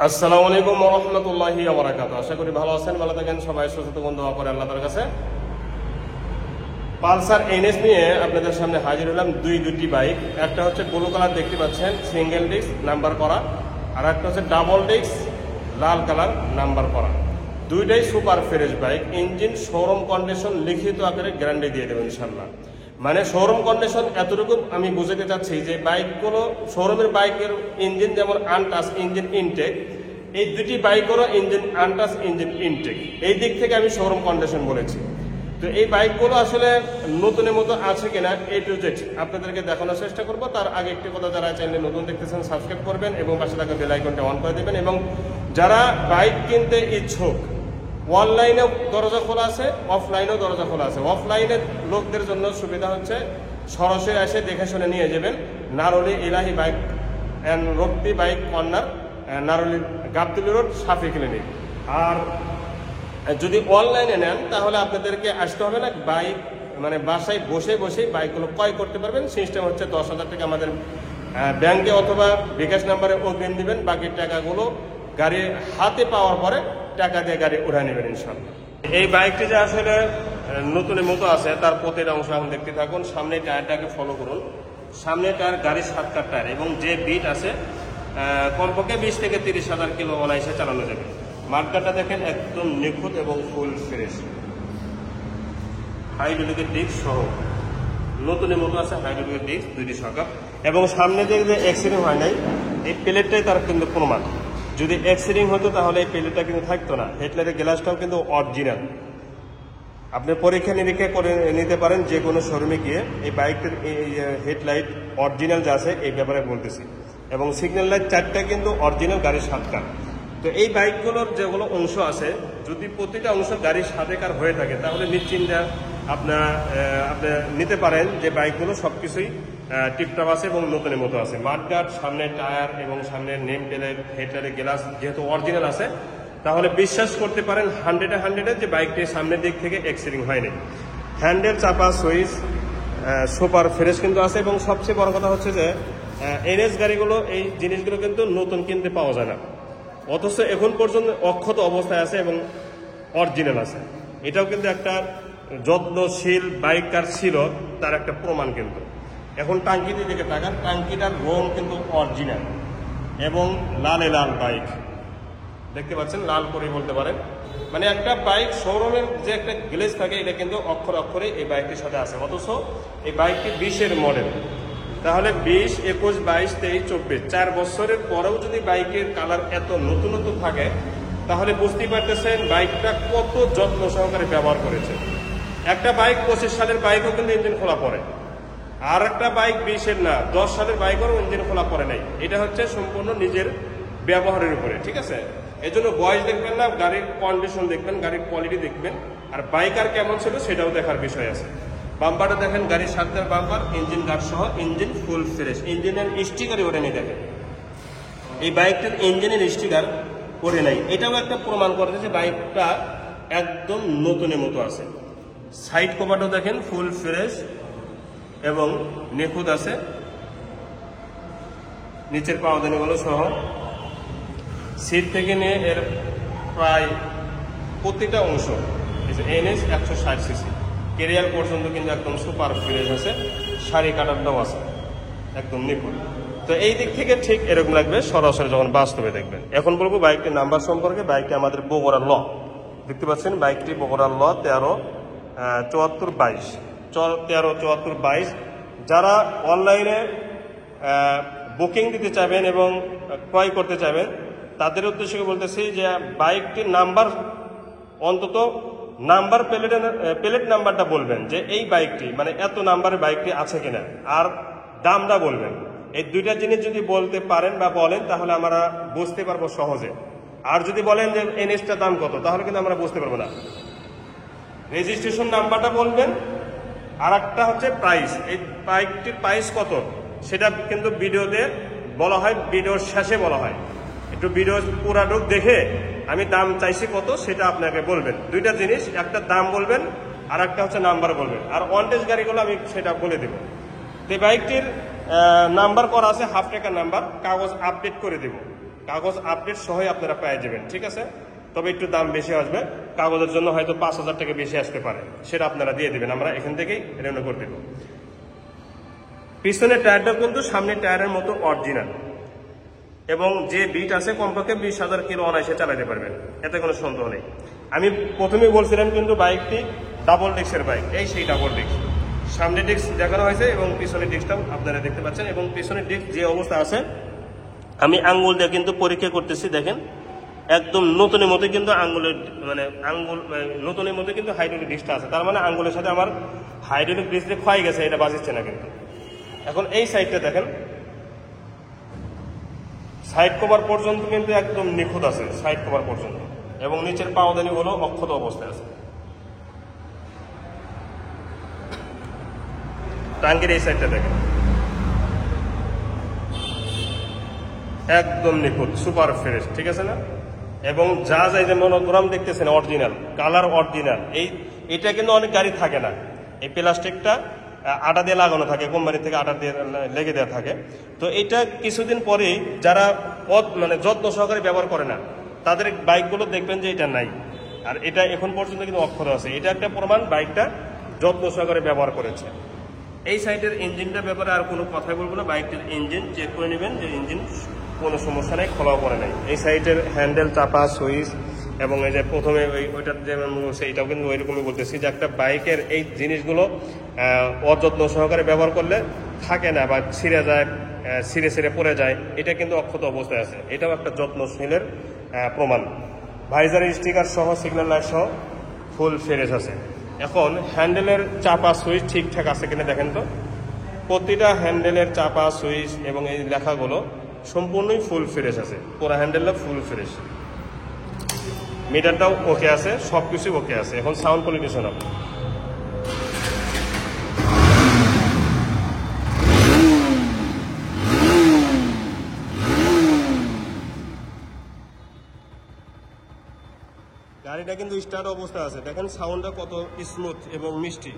আসসালামু আলাইকুম ওয়া রাহমাতুল্লাহি ওয়া বারাকাতুহু। আশা করি ভালো আছেন, ভালো থাকেন, সবাই সুস্থ থাকুন, দোয়া করে আল্লাহর কাছে। পালসার এনএস নিয়ে আপনাদের সামনে হাজির হলাম। দুটি বাইক, একটা হচ্ছে ব্লু কালার দেখতে পাচ্ছেন সিঙ্গেল ডিস্ক নাম্বার করা, আর একটা হচ্ছে ডাবল ডিস্ক লাল কালার নাম্বার করা। দুইটাই super fresh bike, engine showroom condition লিখিত আকারে গ্যারান্টি দিয়ে দেবেন ইনশাআল্লাহ। মানে শোরুম কন্ডিশন এতটুকু আমি বুঝাতে চাচ্ছি যে বাইকগুলো শোরুমের বাইকের ইঞ্জিন যেমন আনটাচ ইঞ্জিন ইনটেক, এই দুটি বাইকেরও ইঞ্জিন আনটাচ ইঞ্জিন ইনটেক, এই দিক থেকে আমি শোরুম কন্ডিশন বলেছি। তো এই বাইকগুলো আসলে নতুনের মতো আছে কিনা এ টু জেড আপনাদেরকে দেখানোর চেষ্টা করব। তার আগে একটি কথা, যারা চ্যানেলে নতুন দেখতেছেন সাবস্ক্রাইব করবেন এবং পাশে থাকা বেল আইকনটা অন করে দেবেন। এবং যারা বাইক কিনতে ইচ্ছুক, অনলাইনেও দরজা খোলা আছে, অফলাইনেও দরজা খোলা আছে। অফলাইনের লোকদের জন্য সুবিধা হচ্ছে সরাসরি এসে দেখে শুনে নিয়ে যাবেন। নারুলি ইলাহি বাইক অ্যান্ড রক্তি bike corner, Naruli Gabtoli road, Safi clinic. আর যদি অনলাইনে নেন তাহলে আপনাদেরকে আসতে হবে না, বাইক মানে বাসায় বসে বসেই বাইকগুলো ক্রয় করতে পারবেন। সিস্টেম হচ্ছে 10,000 টাকা আমাদের ব্যাংকে অথবা বিকাশ নাম্বারে অগ্রিম দিবেন, বাকি টাকাগুলো গাড়ি হাতে পাওয়ার পরে টাকা দিয়ে গাড়ি উঠে নেবেন ইনশাল্লাহ। এই বাইকটি যে আসলে নতুনের মতো আছে তার প্রতিটা অংশ এখন দেখতে থাকুন। সামনে টায়ারটাকে ফলো করুন। সামনে টায়ার গাড়ির 7 কাঠ টায়ার এবং যে বিট আছে কমপক্ষে 20 থেকে 30,000 কিলো অনায়াসে চালানো যাবে। মার্কারটা দেখেন একদম নিখুঁত এবং ফুল ফ্রেশ। হাইড্রোলিকের ডিস্ক সহ নতুনের মতো আছে, হাইড্রোলিকের ডিস্ক, দুইটি শাখা। এবং সামনে দিকে যে অ্যাক্সিডেন্ট হয় নাই, এই প্লেটটাই তার কিন্তু প্রমাণ। যদি অ্যাক্সিডেন্ট হতো তাহলে এই প্লেটটা কিন্তু থাকতো না। হেডলাইটের গ্লাসটাও কিন্তু অরিজিনাল। আপনি পরীক্ষা নিরীক্ষা করে নিতে পারেন যে কোনো শোরুমে গিয়ে। এই বাইকটির হেডলাইট অরিজিনাল যা আছে এই ব্যাপারে বলতেছি। এবং সিগন্যাল লাইট 4টা কিন্তু অরিজিনাল, গাড়ির 7 কাঠ। তো এই বাইকগুলোর যেগুলো অংশ আছে, যদি প্রতিটা অংশ গাড়ির 7 কাঠ হয়ে থাকে তাহলে নিশ্চিন্তে আপনার নিতে পারেন যে বাইকগুলো সবকিছুই টিপটপ আছে এবং নতুনের মতো আছে। মাঠগার্ড, সামনের টায়ার এবং সামনের নেম প্লেট, হেডলাইটের গ্লাস যেহেতু অরিজিনাল আছে, তাহলে বিশ্বাস করতে পারেন 100-এ যে বাইকটি সামনের দিক থেকে অ্যাক্সিডেন্ট হয়নি। হ্যান্ডেল, চাপা, সুইচ সুপার ফ্রেশ কিন্তু আছে। এবং সবচেয়ে বড় কথা হচ্ছে যে এনএস গাড়িগুলো এই জিনিসগুলো কিন্তু নতুন কিনতে পাওয়া যায় না, অথচ এখন পর্যন্ত অক্ষত অবস্থায় আছে এবং অরিজিনাল আছে। এটাও কিন্তু একটা যত্নশীল বাইকার ছিল তার একটা প্রমাণ। কিন্তু এখন টাঙ্কিতে দিকে তাকান, টাঙ্কিটার রং কিন্তু অরিজিনাল এবং লালে লাল বাইক দেখতে পাচ্ছেন, লাল করে বলতে পারেন। মানে একটা বাইক শোরুমের যে একটা গ্লেজ থাকে এটা কিন্তু অক্ষরে অক্ষরে এই বাইকটির সাথে আছে। অথচ এই বাইকটি 20-এর মডেল। তাহলে 20, 21, 22, 23, 24 4 বছরের পরেও যদি বাইকের কালার এত নতুনত্ব থাকে তাহলে বুঝতেই পারতেছেন বাইকটা কত যত্ন সহকারে ব্যবহার করেছে। একটা বাইক 25 সালের বাইকও কিন্তু ইঞ্জিন খোলা পড়ে, আর একটা বাইক 20-এর না 10 সালের বাইকেরও ইঞ্জিন খোলা পড়ে নাই। এটা হচ্ছে সম্পূর্ণ নিজের ব্যবহারের উপরে, ঠিক আছে? এই জন্য বয়স দেখবেন না, গাড়ির কন্ডিশন দেখবেন, গাড়ির কোয়ালিটি দেখবেন, আর বাইকার কেমন ছিল সেটাও দেখার বিষয় আছে। বাম্পারটা দেখেন, গাড়ির 7টার বাম্পার, ইঞ্জিন গার্ড সহ, ইঞ্জিন ফুল ফ্রেশ, ইঞ্জিনের স্টিকারই ওঠে নেই। দেখেন এই বাইকটার ইঞ্জিনের স্টিকার ওঠে নাই, এটাও একটা প্রমাণ করে যে বাইকটা একদম নতুনের মতো আছে। সাইড কভারটাও দেখেন ফুল ফ্রেশ এবং নিখুঁত আছে, নিচের পাওদানিগুলো সহ। সিট থেকে নিয়ে এর প্রায় প্রতিটা অংশ এনএস 160 সিসি কেরিয়ার পর্যন্ত কিন্তু একদম সুপার ফ্রেশ আছে। শাড়ি কাটারটাও আছে একদম নিখুঁত। তো এই দিক থেকে ঠিক এরকম লাগবে সরাসরি যখন বাস্তবে দেখবেন। এখন বলবো বাইকটির নাম্বার সম্পর্কে। বাইকটি আমাদের বগুড়ার ল, দেখতে পাচ্ছেন বাইকটি বগুড়ার ল 137422 137422। যারা অনলাইনে বুকিং দিতে চাইবেন এবং ক্রয় করতে চাইবেন তাদের উদ্দেশ্যে বলতেছি যে বাইকটির নাম্বার, অন্তত নাম্বার প্লেট নাম্বারটা বলবেন যে এই বাইকটি মানে এত নাম্বারের বাইকটি আছে কিনা, আর দামটা বলবেন। এই দুইটা জিনিস যদি বলতে পারেন বা বলেন তাহলে আমরা বুঝতে পারবো সহজে। আর যদি বলেন যে এনএসটার দাম কত তাহলে কিন্তু আমরা বুঝতে পারবো না। রেজিস্ট্রেশন নাম্বারটা বলবেন, আর একটা হচ্ছে প্রাইস, এই বাইকটির প্রাইস কত সেটা কিন্তু ভিডিওতে বলা হয়, ভিডিওর শেষে বলা হয়। একটু ভিডিও পুরাটুক দেখে আমি দাম চাইছি কত সেটা আপনাকে বলবেন। দুইটা জিনিস, একটা দাম বলবেন আর একটা হচ্ছে নাম্বার বলবেন। আর ওয়ান্টেজ গাড়িগুলো আমি সেটা বলে দেব। তো এই বাইকটির নাম্বার করা আছে, হাফ টাকা নাম্বার, কাগজ আপডেট করে দেব। কাগজ আপডেট সহই আপনারা পেয়ে যাবেন, ঠিক আছে। তবে একটু দাম বেশি আসবে, কাগজের জন্য হয়তো 5,000 টাকা বেশি আসতে পারে, সেটা আপনারা দিয়ে দেবেন, আমরা এখান থেকেই রেনো করে দেব। পিছনের টায়ারটা কিন্তু সামনের টায়ারের মতো অরিজিনাল, এবং যে বিট আছে কমপক্ষে 20,000 কিলো অনায়াসে চালাতে পারবেন, এতে কোনো সন্দেহ নেই। আমি প্রথমেই বলছিলাম কিন্তু বাইকটি ডাবল ডিস্কের বাইক, এই সেই ডাবল ডিস্ক। সামনে ডিস্ক দেখানো হয়েছে এবং পিছনের ডিস্কটাও আপনারা দেখতে পাচ্ছেন, এবং পিছনের ডিস্ক যে অবস্থা আছে আমি আঙ্গুল দিয়ে কিন্তু পরীক্ষা করতেছি, দেখেন একদম নতুনের মতো কিন্তু আঙ্গুলের নতুনের মতো কিন্তু হাইড্রোলিক ডিস্কটা আছে, তার মানে আঙ্গুলের সাথে আমার হাইড্রোলিক ডিস্ক ক্ষয় গেছে, এটা বাঁচিচ্ছে না কিন্তু। এখন এই সাইডটা দেখেন, সাইড কভার পর্যন্ত কিন্তু একদম নিখুঁত আছে, সাইড কভার পর্যন্ত, এবং নিচের পাওদানি হলো অক্ষত অবস্থায় আছে। টাঙ্গির এই সাইডটা দেখেন একদম নিখুঁত, সুপার ফ্রেশ, ঠিক আছে না। এবং যা যাই যে মনোগ্রাম দেখতেছেন অরিজিনাল, কালার অরিজিনাল। এটা কিন্তু অনেক গাড়ি থাকে না, এই প্লাস্টিকটা আটা দিয়ে লাগানো থাকে, কোম্পানি থেকে আটা দিয়ে লেগে দেওয়া থাকে। তো এটা কিছুদিন পরেই যারা যত্ন সহকারে ব্যবহার করে না তাদের বাইকগুলো দেখবেন যে এটা নাই, আর এটা এখন পর্যন্ত কিন্তু অক্ষত আছে। এটা একটা প্রমাণ বাইকটা যত্ন সহকারে ব্যবহার করেছে। এই সাইডের ইঞ্জিনটার ব্যাপারে আর কোনো কথাই বলবো না, বাইকটির ইঞ্জিন চেক করে নেবেন যে ইঞ্জিন কোনো সমস্যা নেই, খোলাও পড়ে নাই। এই সাইডের হ্যান্ডেল, চাপা, সুইচ, এবং এই যে প্রথমে ওইটার যে বলছে এটাও কিন্তু ওইরকমই বলতেছি যে একটা বাইকের এই জিনিসগুলো অযত্ন সহকারে ব্যবহার করলে থাকে না বা ছিঁড়ে যায়, ছিঁড়ে পড়ে যায়, এটা কিন্তু অক্ষত অবস্থায় আছে। এটাও একটা যত্নশীলের প্রমাণ। ভাইজারের স্টিকার সহ, সিগন্যাল লাইট সহ ফুল ফ্রেশ আছে। এখন হ্যান্ডেলের চাপা সুইচ ঠিকঠাক আছে কিনা দেখেন তো, প্রতিটা হ্যান্ডেলের চাপা সুইচ এবং এই লেখাগুলো সম্পূর্ণই ফুল ফ্রেশ আছে, পুরো হ্যান্ডেলটা ফুল ফ্রেশ। মিটারটাও ওকে আছে, সব কিছুই ওকে আছে। এখন সাউন্ড কোয়ালিটি শোনাবো। গাড়িটা কিন্তু স্টার্ট অবস্থা আছে, দেখেন সাউন্ডটা কত স্মুথ এবং মিষ্টি।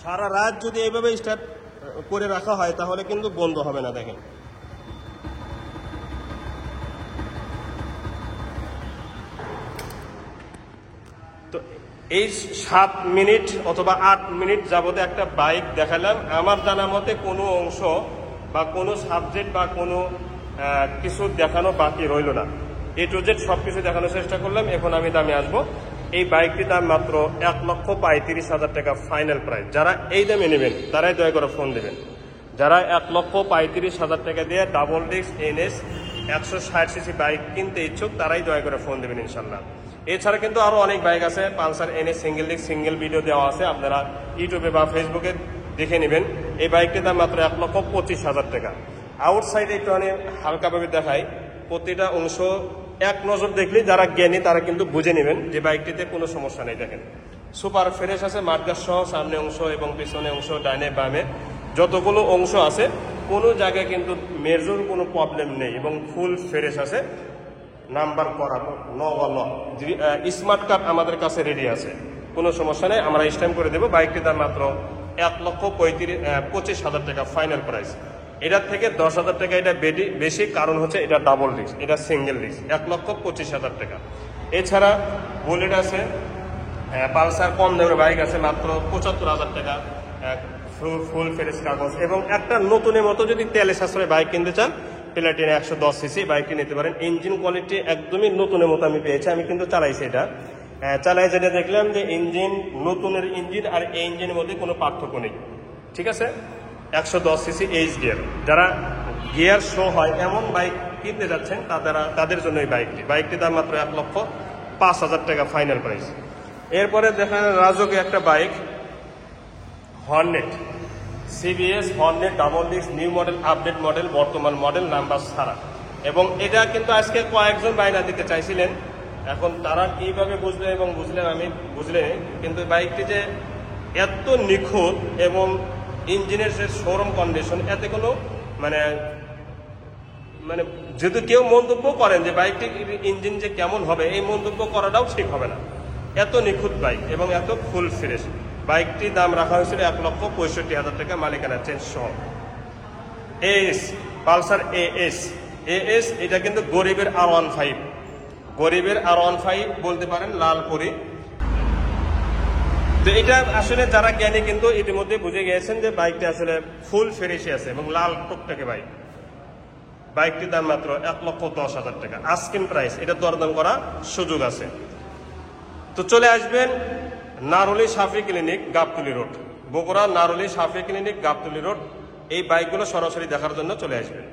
সারা রাত যদি এইভাবে স্টার্ট করে রাখা হয় তাহলে কিন্তু বন্ধ হবে না, দেখেন। তো এই 7 মিনিট অথবা 8 মিনিট যাবতে একটা বাইক দেখালাম। আমার জানা মতে কোনো অংশ বা কোনো সাবজেক্ট বা কোনো কিছু দেখানো বাকি রইল না, এ টু জেড সব কিছু দেখানোর চেষ্টা করলাম। এখন আমি দামে আসবো। এই বাইকটির দাম মাত্র 1,35,000 টাকা ফাইনাল প্রাইস। যারা এই দামে নেবেন তারাই দয়া করে ফোন দেবেন। যারা 1,35,000 টাকা দিয়ে double disc NS 160 CC bike কিনতে ইচ্ছুক তারাই দয়া করে ফোন দেবেন ইনশাল্লাহ। এছাড়া কিন্তু আরো অনেক বাইক আছে, Pulsar NS single disc, single video দেওয়া আছে, আপনারা ইউটিউবে বা ফেসবুকে দেখে নেবেন। এই বাইকটির দাম মাত্র 1,25,000 টাকা। আউটসাইডে একটু হালকাভাবে দেখাই, প্রতিটা অংশ এক নজর দেখলে যারা জ্ঞানী তারা কিন্তু বুঝে নেবেন যে বাইকটিতে কোনো সমস্যা নেই। দেখেন সুপার ফ্রেশ আছে, মাঠগাছ সহ সামনে অংশ এবং পিছনে অংশ, ডাইনে বামে যতগুলো অংশ আছে কোনো জায়গায় কিন্তু মেজর কোনো প্রবলেম নেই এবং ফুল ফ্রেশ আছে। নাম্বার করা স্মার্ট কার্ড আমাদের কাছে রেডি আছে, কোনো সমস্যা নেই, আমরা স্ট্যাম্প করে দেবো। বাইকটির দাম মাত্র 1,25,000 টাকা ফাইনাল প্রাইস। এটার থেকে 10,000 টাকা এটা বেশি, কারণ হচ্ছে এটা ডাবল ডিস্ক, এটা সিঙ্গেল ডিস্ক। 1,25,000 টাকা। এছাড়া বুলেট আছে, পালসার কম দামের বাইক আছে মাত্র 75,000 টাকা, ফুল ফ্রেশ কাগজ। এবং একটা নতুনের মতো যদি তেলে সাশ্রয় বাইক কিনতে চান, প্লাটিনা 110 সিসি বাইকটি নিতে পারেন। ইঞ্জিন কোয়ালিটি একদমই নতুনের মতো আমি পেয়েছি, আমি কিন্তু চালাইছি। এটা চালাই যেটা দেখলাম যে ইঞ্জিন, নতুনের ইঞ্জিন আর এই ইঞ্জিনের মধ্যে কোনো পার্থক্য নেই, ঠিক আছে। 110 সিসি এইচ গিয়ার, যারা গিয়ার শো হয় এমন বাইক কিনতে যাচ্ছেন তাদের জন্য এই বাইকটির দাম মাত্র 1,05,000 টাকা ফাইনাল প্রাইস। এরপরে দেখেন রাজকীয় একটা bike, Hornet CBS Hornet double disc, new model, update model, বর্তমান মডেল, নাম্বার ছাড়া। এবং এটা কিন্তু আজকে কয়েকজন বাইনা দিতে চাইছিলেন, এখন তারা কিভাবে বুঝলেন এবং বুঝলেন আমি বুঝলেন, কিন্তু বাইকটি যে এত নিখুঁত এবং ইঞ্জিনের যে শোরুম কন্ডিশন, এতে কোনো মানে যদি কেউ মন্তব্য করেন যে বাইকটির ইঞ্জিন যে কেমন হবে, এই মন্তব্য করাটাও ঠিক হবে না। এত নিখুঁত বাইক এবং এত ফুল ফ্রেশ। বাইকটির দাম রাখা হয়েছিল 1,65,000 টাকা মালিকানা চেঞ্জ সহ। এএস পালসার এএস এটা কিন্তু গরিবের R15, গরিবের R15 বলতে পারেন, লাল পরি। তো এটা আসলে যারা জ্ঞানী কিন্তু ইতিমধ্যে বুঝে গিয়েছেন যে বাইকটা আসলে ফুল ফ্রেশে আছে এবং লাল টুকটাকে বাইক। বাইকটির দাম মাত্র 1,10,000 টাকা আস্কিং প্রাইস, এটা দরদাম করা সুযোগ আছে। তো চলে আসবেন নারুলি সাফি ক্লিনিক, গাবতলী রোড, বগুড়া নারুলি সাফি ক্লিনিক, গাবতলী রোড। এই বাইকগুলো সরাসরি দেখার জন্য চলে আসবেন।